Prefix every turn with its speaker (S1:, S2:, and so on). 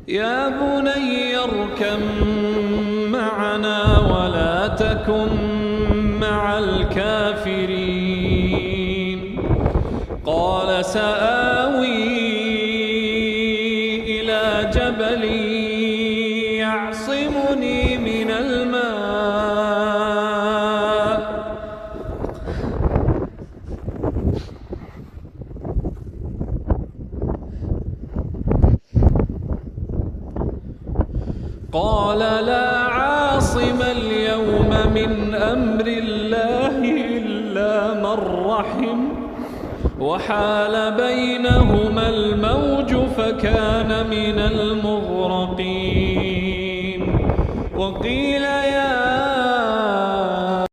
S1: يا بني اركب معنا ولا تكن مع الكافرين. قال سآوي إلى جبل يعصمني من الماء. قال لا عاصم اليوم من أمر الله إلا من رحم، وحال بينهما الموج فكان من المغرقين. وقيل يا